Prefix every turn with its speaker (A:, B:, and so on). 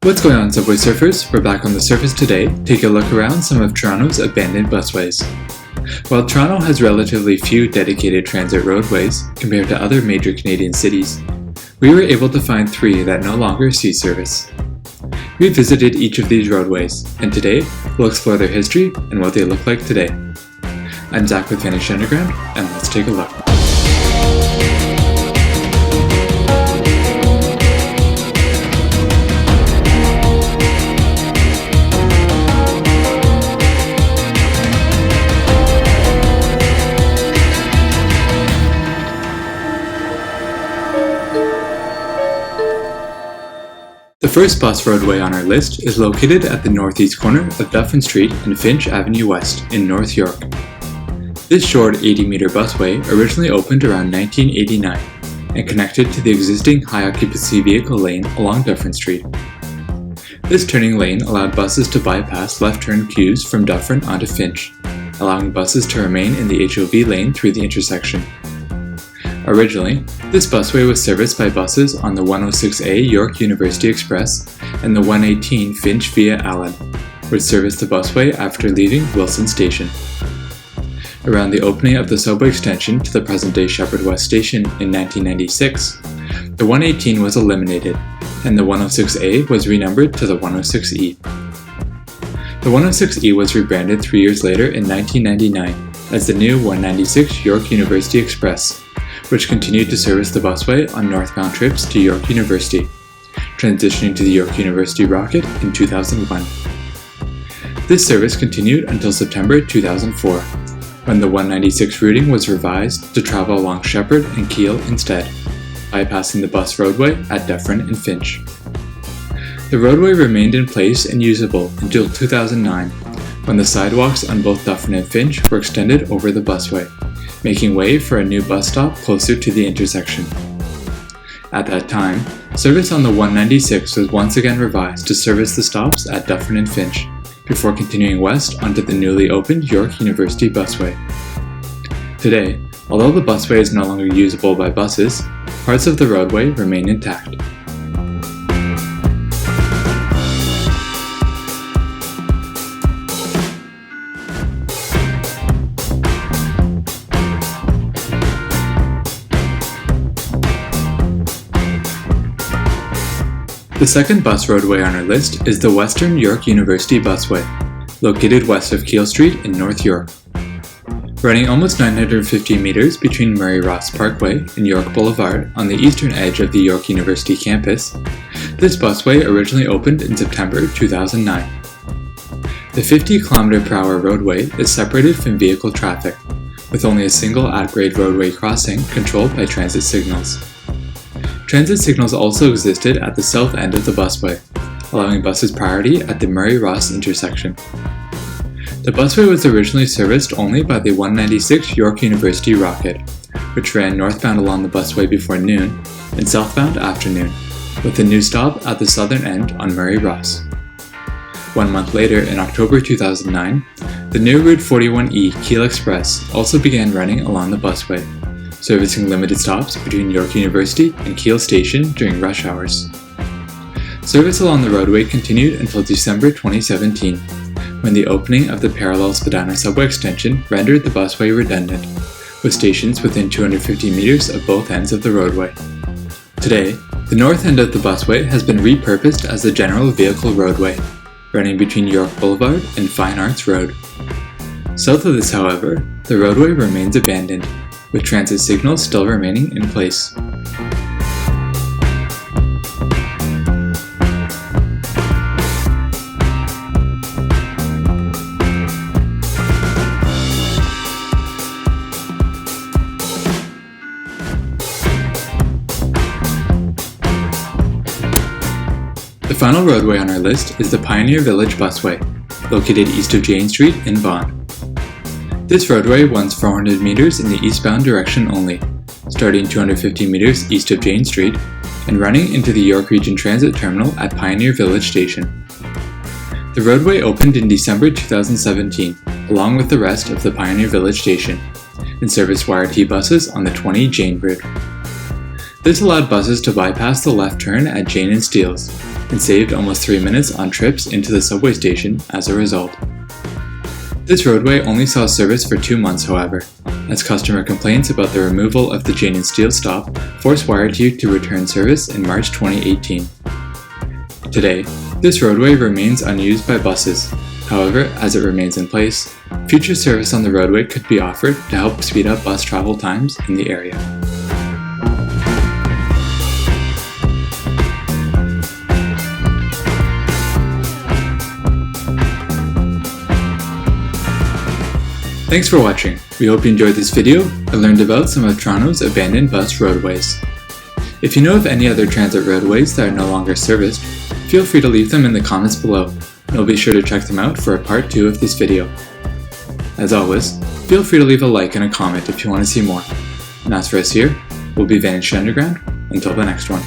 A: What's going on, Subway surfers? We're back on the surface today to take a look around some of Toronto's abandoned busways. While Toronto has relatively few dedicated transit roadways compared to other major Canadian cities, we were able to find 3 that no longer see service. We visited each of these roadways, and today we'll explore their history and what they look like today. I'm Zach with Finch Underground, and let's take a look. The first bus roadway on our list is located at the northeast corner of Dufferin Street and Finch Avenue West in North York. This short 80-meter busway originally opened around 1989 and connected to the existing high-occupancy vehicle lane along Dufferin Street. This turning lane allowed buses to bypass left-turn queues from Dufferin onto Finch, allowing buses to remain in the HOV lane through the intersection. Originally, this busway was serviced by buses on the 106A York University Express and the 118 Finch via Allen, which serviced the busway after leaving Wilson Station. Around the opening of the subway extension to the present-day Sheppard West Station in 1996, the 118 was eliminated, and the 106A was renumbered to the 106E. The 106E was rebranded 3 years later in 1999 as the new 196 York University Express, which continued to service the busway on northbound trips to York University, transitioning to the York University Rocket in 2001. This service continued until September 2004, when the 196 routing was revised to travel along Sheppard and Keele instead, bypassing the bus roadway at Dufferin and Finch. The roadway remained in place and usable until 2009, when the sidewalks on both Dufferin and Finch were extended over the busway, making way for a new bus stop closer to the intersection. At that time, service on the 196 was once again revised to service the stops at Dufferin and Finch, before continuing west onto the newly opened York University busway. Today, although the busway is no longer usable by buses, parts of the roadway remain intact. The second bus roadway on our list is the Western York University Busway, located west of Keele Street in North York. Running almost 950 meters between Murray Ross Parkway and York Boulevard on the eastern edge of the York University campus, this busway originally opened in September 2009. The 50-km/h roadway is separated from vehicle traffic, with only a single at-grade roadway crossing controlled by transit signals. Transit signals also existed at the south end of the busway, allowing buses priority at the Murray Ross intersection. The busway was originally serviced only by the 196 York University Rocket, which ran northbound along the busway before noon and southbound after noon, with a new stop at the southern end on Murray Ross. 1 month later, in October 2009, the new Route 41E Keele Express also began running along the busway, servicing limited stops between York University and Keele Station during rush hours. Service along the roadway continued until December 2017, when the opening of the parallel Spadina subway extension rendered the busway redundant, with stations within 250 meters of both ends of the roadway. Today, the north end of the busway has been repurposed as the general vehicle roadway, running between York Boulevard and Fine Arts Road. South of this, however, the roadway remains abandoned, with transit signals still remaining in place. The final roadway on our list is the Pioneer Village Busway, located east of Jane Street in Vaughan. This roadway runs 400 meters in the eastbound direction only, starting 250 meters east of Jane Street and running into the York Region Transit Terminal at Pioneer Village Station. The roadway opened in December 2017, along with the rest of the Pioneer Village Station, and serviced YRT buses on the 20 Jane route. This allowed buses to bypass the left turn at Jane and Steeles, and saved almost 3 minutes on trips into the subway station as a result. This roadway only saw service for 2 months, however, as customer complaints about the removal of the Jane and Steel stop forced Wiretu to return service in March 2018. Today, this roadway remains unused by buses. However, as it remains in place, future service on the roadway could be offered to help speed up bus travel times in the area. Thanks for watching. We hope you enjoyed this video and learned about some of Toronto's abandoned bus roadways. If you know of any other transit roadways that are no longer serviced, feel free to leave them in the comments below, and we'll be sure to check them out for a part 2 of this video. As always, feel free to leave a like and a comment if you want to see more. And as for us here, we'll be Vanishing Underground until the next one.